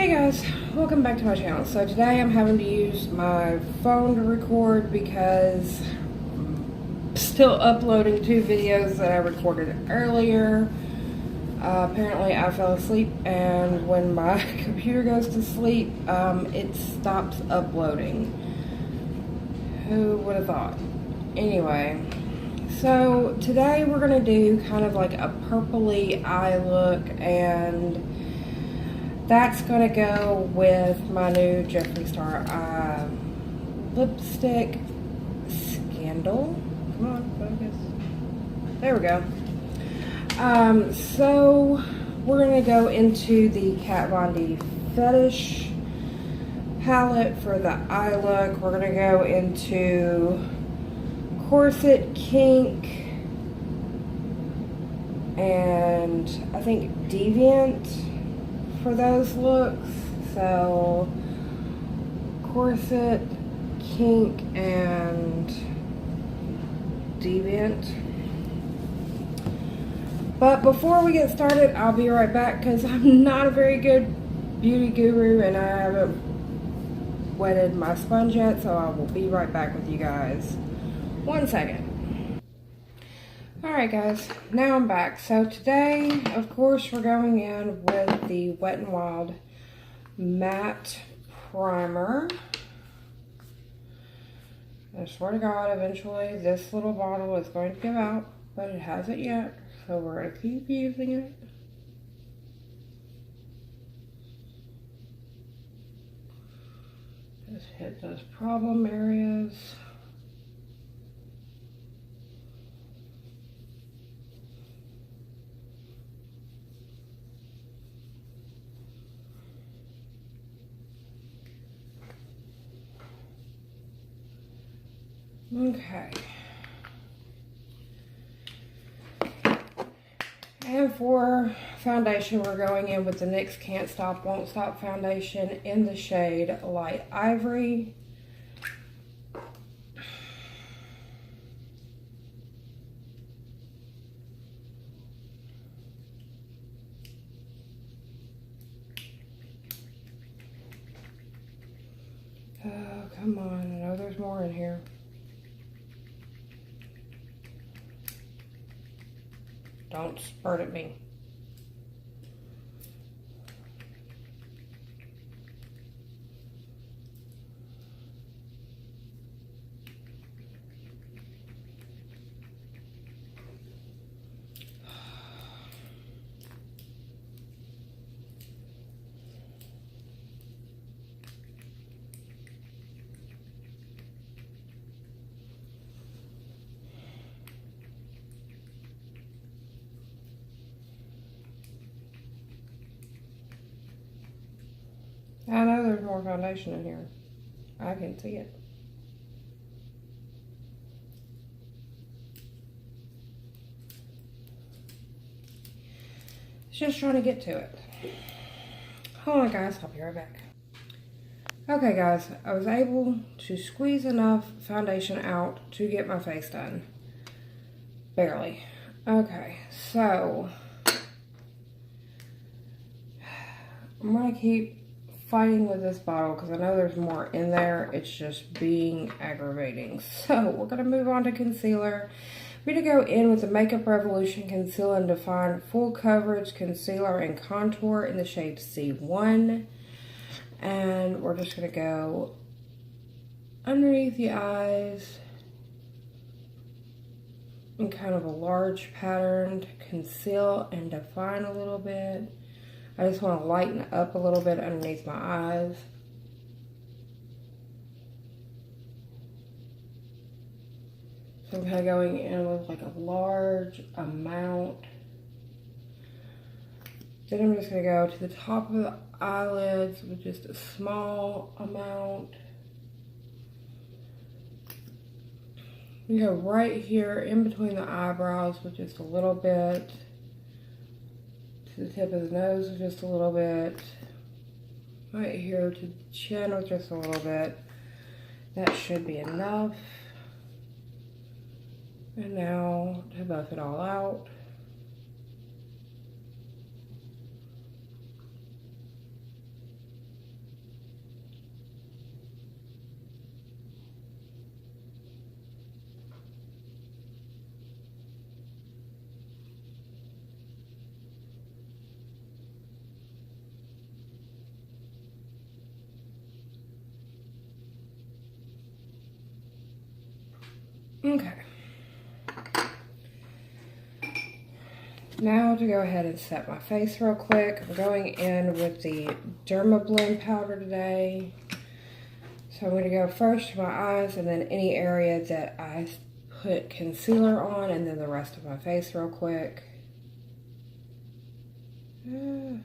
Hey guys, welcome back to my channel. So today I'm having to use my phone to record because I'm still uploading 2 videos that I recorded earlier. Apparently I fell asleep, and when my computer goes to sleep, it stops uploading. Who would have thought? Anyway, so today we're going to do kind of like a purpley eye look, and that's going to go with my new Jeffree Star lipstick, Scandal. Come on, focus. There we go. So we're going to go into the Kat Von D Fetish palette for the eye look. We're going to go into Corset, Kink, and I think Deviant for those looks. So Corset, Kink, and Deviant. But before we get started, I'll be right back because I'm not a very good beauty guru and I haven't wetted my sponge yet, so I will be right back with you guys. 1 second. Alright guys, now I'm back. So today, of course, we're going in with the Wet n Wild Matte Primer. I swear to God, eventually this little bottle is going to give out, but it hasn't yet, so we're going to keep using it. Just hit those problem areas. Okay. And for foundation, we're going in with the NYX Can't Stop, Won't Stop foundation in the shade Light Ivory. Oh, come on. I know there's more in here. Don't spurt at me. I know there's more foundation in here. I can see it. Just trying to get to it. Hold on guys, I'll be right back. Okay guys, I was able to squeeze enough foundation out to get my face done. Barely. Okay, so I'm gonna keep fighting with this bottle because I know there's more in there. It's just being aggravating. So we're going to move on to concealer. We're going to go in with the Makeup Revolution Conceal and Define Full Coverage Concealer and Contour in the shade C1. And we're just going to go underneath the eyes in kind of a large pattern to conceal and define a little bit. I just want to lighten up a little bit underneath my eyes. So I'm kind of going in with like a large amount. Then I'm just going to go to the top of the eyelids with just a small amount. You go right here in between the eyebrows with just a little bit. To the tip of the nose with just a little bit. Right here to the chin with just a little bit. That should be enough. And now to buff it all out. Okay. Now to go ahead and set my face real quick. I'm going in with the Dermablend powder today. So I'm going to go first to my eyes and then any area that I put concealer on, and then the rest of my face real quick. Okay.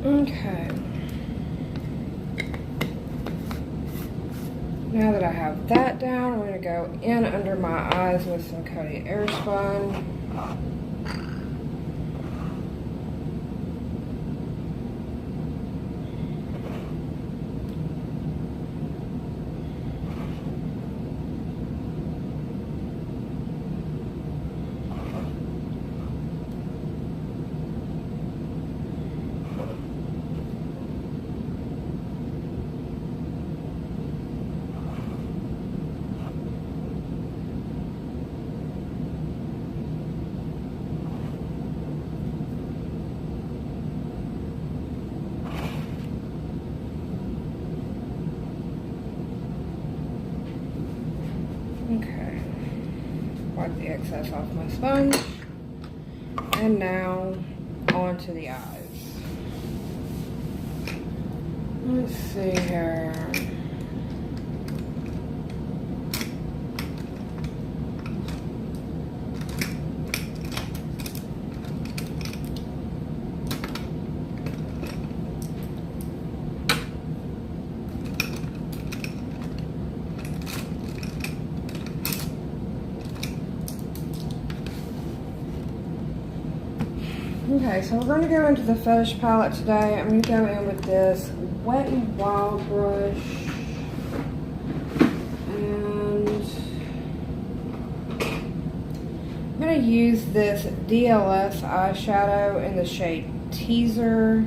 Okay. Now that I have that down, I'm going to go in under my eyes with some Coty Airspun. Okay, wipe the excess off my sponge, and now onto the eyes. Let's see here. Okay, so we're going to go into the Fetish palette today. I'm going to go in with this Wet n Wild brush. And I'm going to use this DLS eyeshadow in the shade Teaser.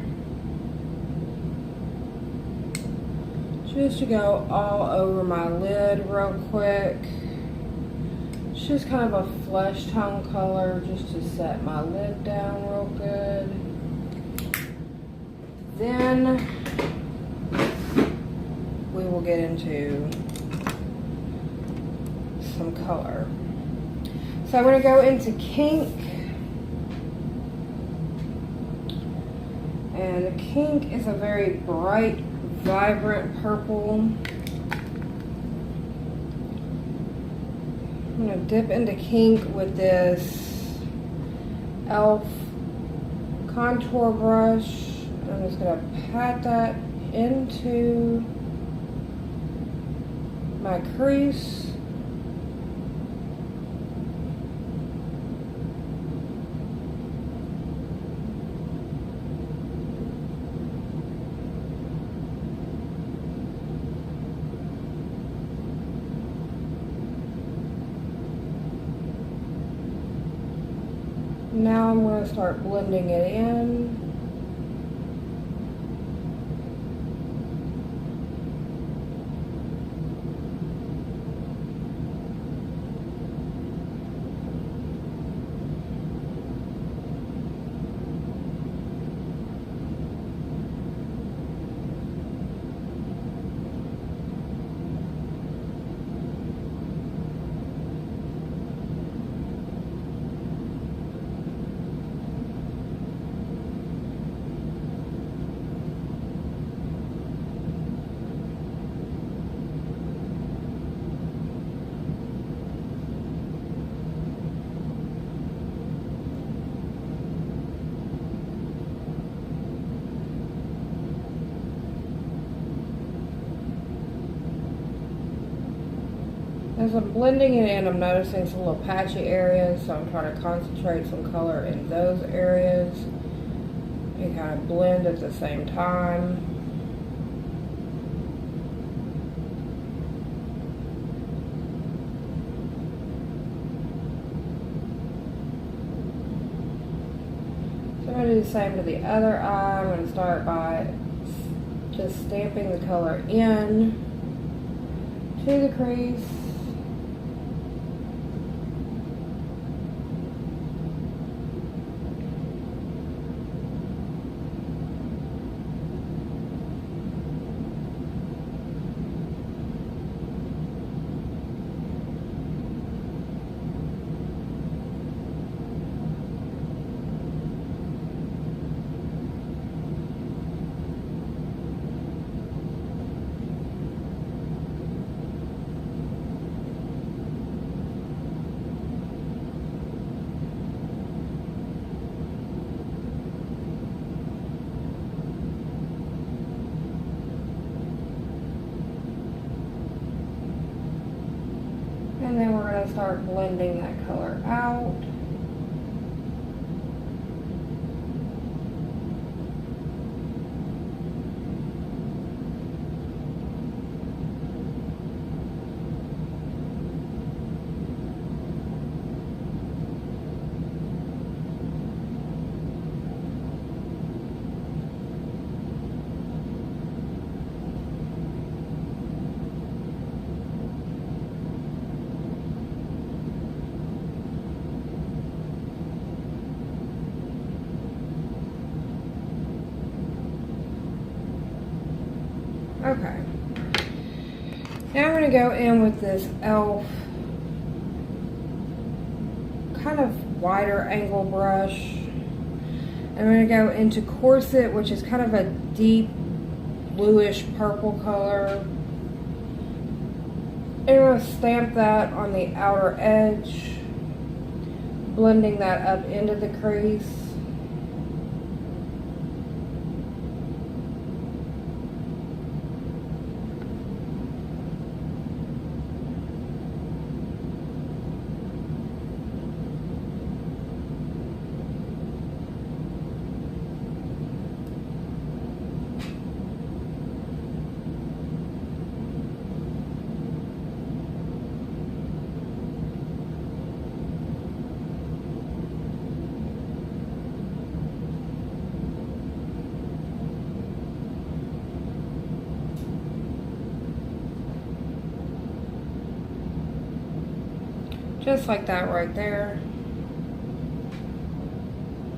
Just to go all over my lid real quick. It's just kind of a flesh tone color just to set my lid down real good. Then we will get into some color. So I'm going to go into Kink. And Kink is a very bright, vibrant purple. I'm going to dip into Kink with this e.l.f. contour brush. I'm just going to pat that into my crease. Now I'm going to start blending it in. As I'm blending it in, I'm noticing some little patchy areas, so I'm trying to concentrate some color in those areas and kind of blend at the same time. So I'm going to do the same to the other eye. I'm going to start by just stamping the color in to the crease. And then we're going to start blending that color out. Okay. Now I'm going to go in with this e.l.f. kind of wider angle brush. I'm going to go into Corset, which is kind of a deep bluish purple color. And I'm going to stamp that on the outer edge, blending that up into the crease. Just like that right there.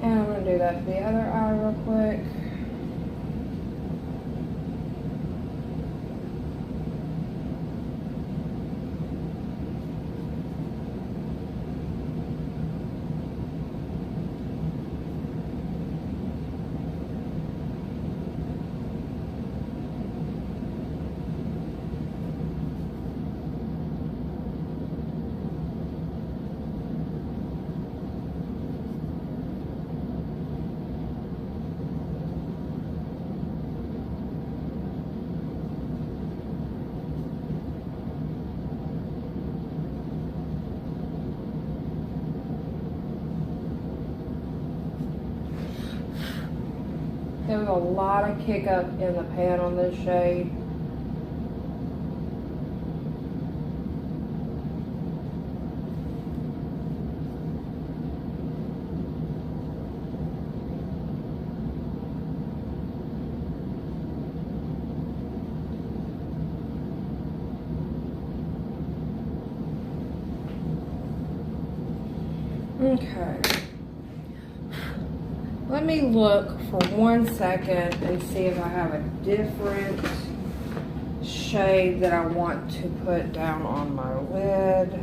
And I'm going to do that to the other eye real quick. There was a lot of kick up in the pan on this shade. Okay. Let me look for 1 second and see if I have a different shade that I want to put down on my lid.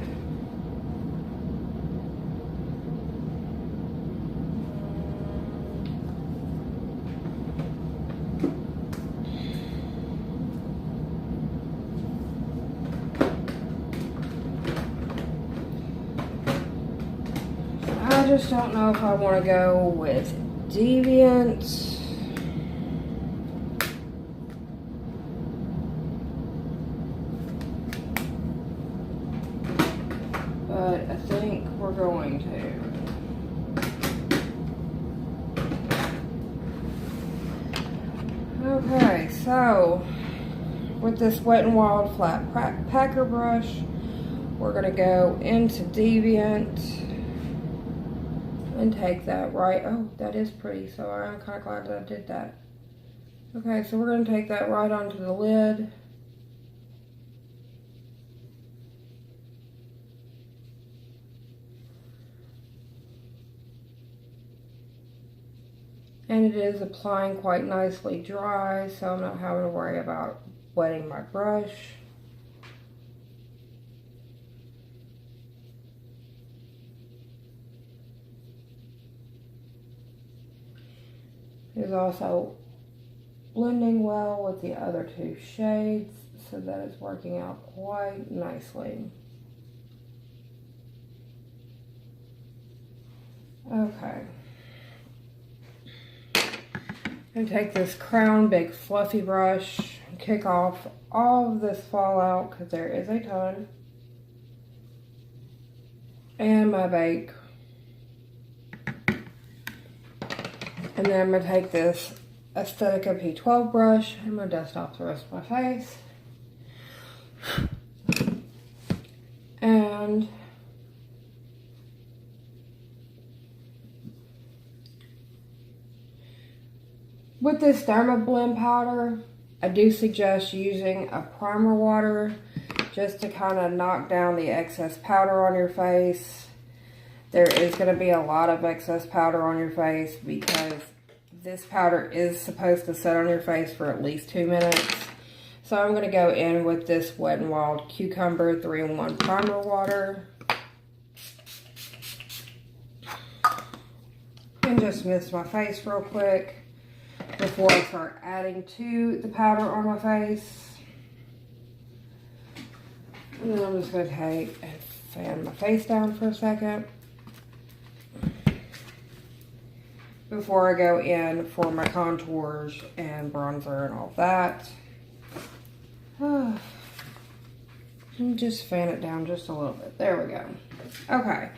I just don't know if I want to go with Deviant. going to. Okay, so with this Wet n Wild flat packer brush, we're going to go into Deviant and take that right. Oh, that is pretty, so I'm kind of glad that I did that. Okay, so we're going to take that right onto the lid. And it is applying quite nicely dry, so I'm not having to worry about wetting my brush. It is also blending well with the other two shades, so that is working out quite nicely. Okay. I'm gonna take this Crown Big Fluffy brush and kick off all of this fallout, because there is a ton. And my bake. And then I'm going to take this Aesthetica P12 brush. I'm going to dust off the rest of my face. And with this Dermablend powder, I do suggest using a primer water just to kind of knock down the excess powder on your face. There is going to be a lot of excess powder on your face because this powder is supposed to sit on your face for at least 2 minutes. So I'm going to go in with this Wet n Wild Cucumber 3-in-1 Primer Water. And just mist my face real quick before I start adding to the powder on my face. And then I'm just going to take and fan my face down for a second before I go in for my contours and bronzer and all that. And just fan it down just a little bit. There we go. Okay,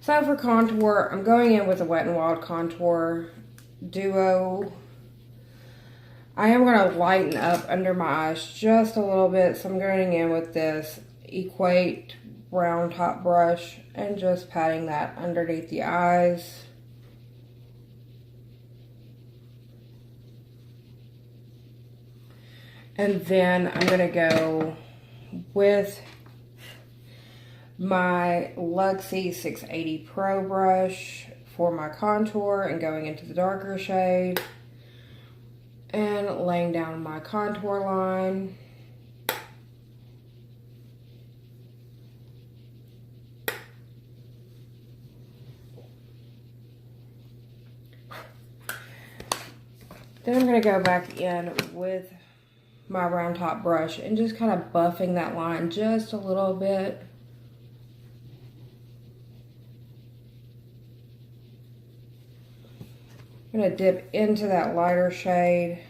so for contour, I'm going in with the Wet n Wild Contour Duo. I am going to lighten up under my eyes just a little bit, so I'm going in with this Equate brown top brush and just patting that underneath the eyes. And then I'm going to go with my Luxie 680 Pro brush for my contour and going into the darker shade and laying down my contour line. Then I'm going to go back in with my round top brush and just kind of buffing that line just a little bit. I'm going to dip into that lighter shade.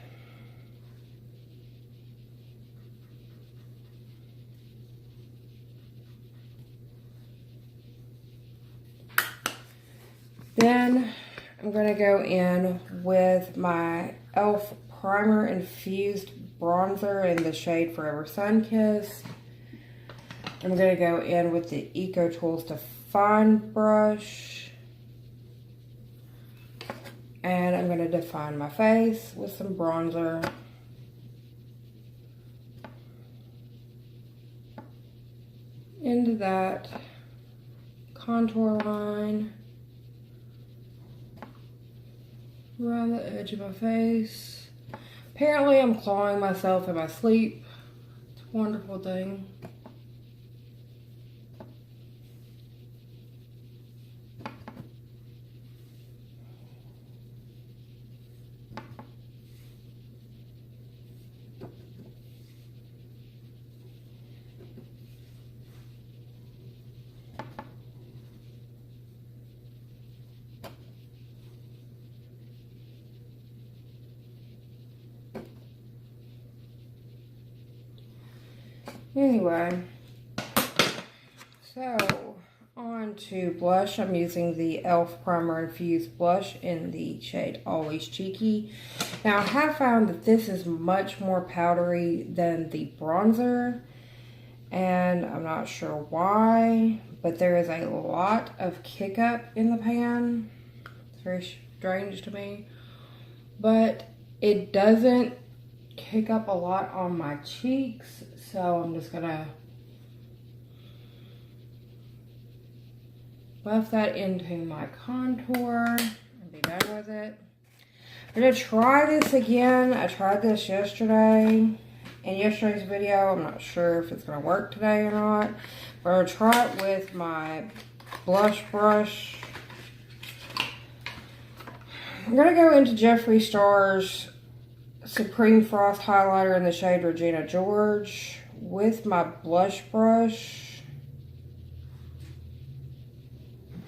Then I'm going to go in with my e.l.f. Primer Infused Bronzer in the shade Forever Sunkissed. I'm going to go in with the Eco Tools Define brush. And I'm going to define my face with some bronzer. Into that contour line. Around the edge of my face. Apparently I'm clawing myself in my sleep. It's a wonderful thing. Anyway, so On to blush, I'm using the e.l.f. Primer Infused Blush in the shade Always Cheeky. Now, I have found that this is much more powdery than the bronzer, and I'm not sure why, but there is a lot of kick up in the pan. It's very strange to me, but it doesn't kick up a lot on my cheeks, so I'm just gonna buff that into my contour and be done with it. I'm gonna try this again. I tried this yesterday. In yesterday's video, I'm not sure if it's gonna work today or not. But I'm gonna try it with my blush brush. I'm gonna go into Jeffree Star's Supreme Frost highlighter in the shade Regina George with my blush brush.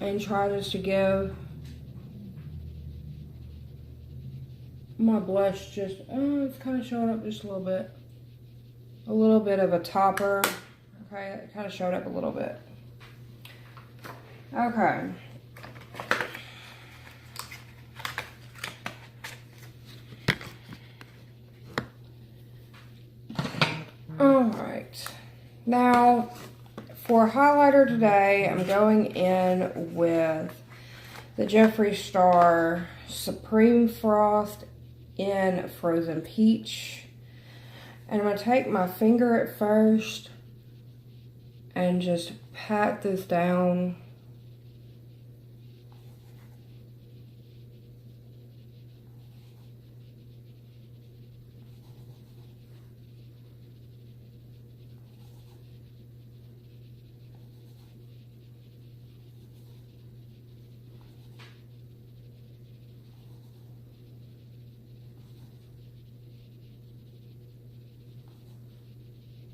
And try just to give my blush just, it's kind of showing up just a little bit. A little bit of a topper. Okay, it kind of showed up a little bit. Okay. Alright. Now, for highlighter today, I'm going in with the Jeffree Star Supreme Frost in Frozen Peach. And I'm going to take my finger at first and just pat this down.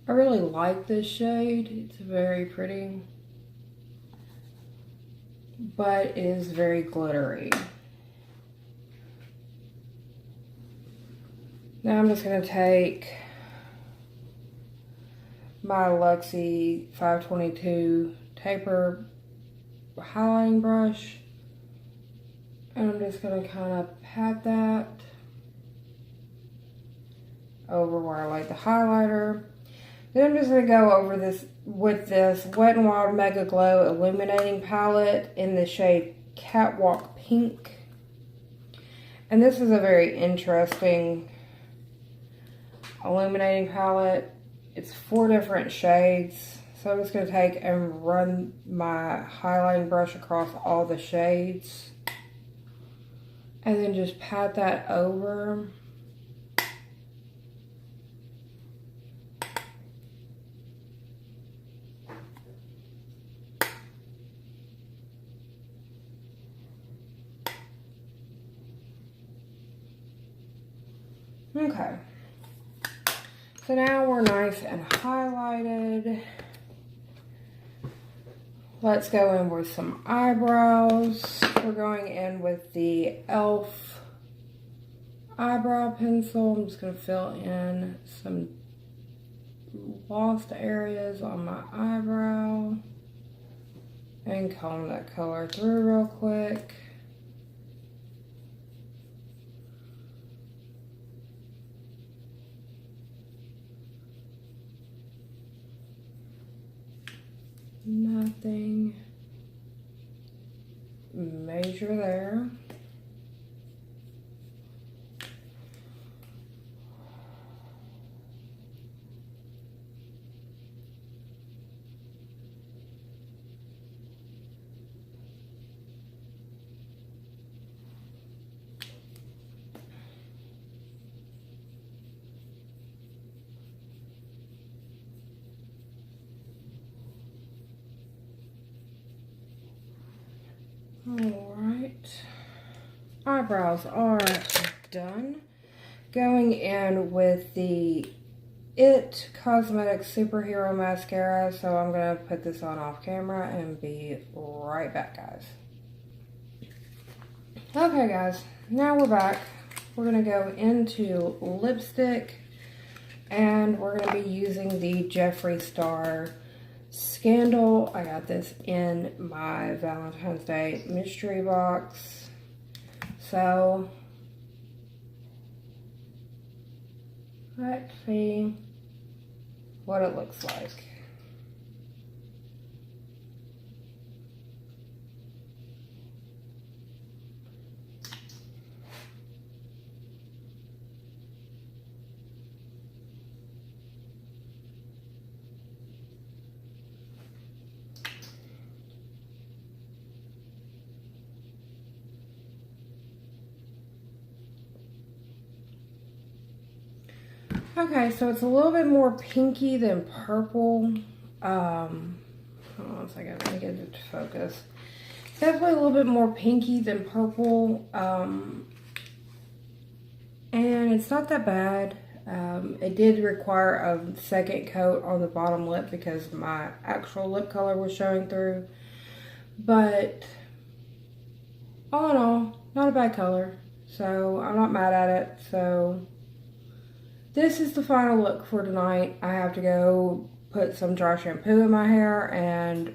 I really like this shade. It's very pretty, but it is very glittery. Now I'm just going to take my Luxie 522 taper highlighting brush, and I'm just going to kind of pat that over where I like the highlighter. Then I'm just going to go over this with this Wet n Wild Mega Glow Illuminating Palette in the shade Catwalk Pink. And this is a very interesting illuminating palette. It's 4 different shades. So I'm just going to take and run my highlighting brush across all the shades. And then just pat that over. Okay, so now we're nice and highlighted. Let's go in with some eyebrows. We're going in with the e.l.f. eyebrow pencil. I'm just going to fill in some lost areas on my eyebrow and comb that color through real quick. Nothing major there. Alright, eyebrows are done. Going in with the IT Cosmetics Superhero Mascara, so I'm going to put this on off camera and be right back, guys. Okay, guys, now we're back. We're going to go into lipstick, and we're going to be using the Jeffree Star Scandal. I got this in my Valentine's Day mystery box. So, let's see what it looks like. Okay, so it's a little bit more pinky than purple. Hold on a second, let me get it to focus. It's definitely a little bit more pinky than purple. And it's not that bad. It did require a second coat on the bottom lip because my actual lip color was showing through. But all in all, not a bad color. So I'm not mad at it. So this is the final look for tonight. I have to go put some dry shampoo in my hair and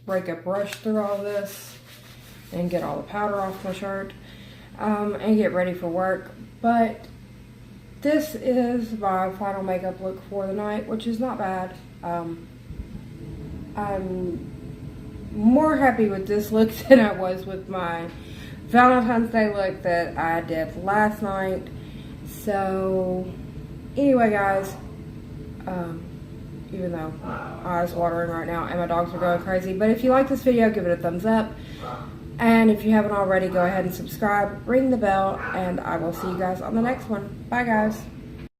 break a brush through all this and get all the powder off my shirt and get ready for work. But this is my final makeup look for the night, which is not bad. I'm more happy with this look than I was with my Valentine's Day look that I did last night. So, anyway guys, even though my eyes watering right now and my dogs are going crazy, but if you like this video, give it a thumbs up. And if you haven't already, go ahead and subscribe, ring the bell, and I will see you guys on the next one. Bye guys.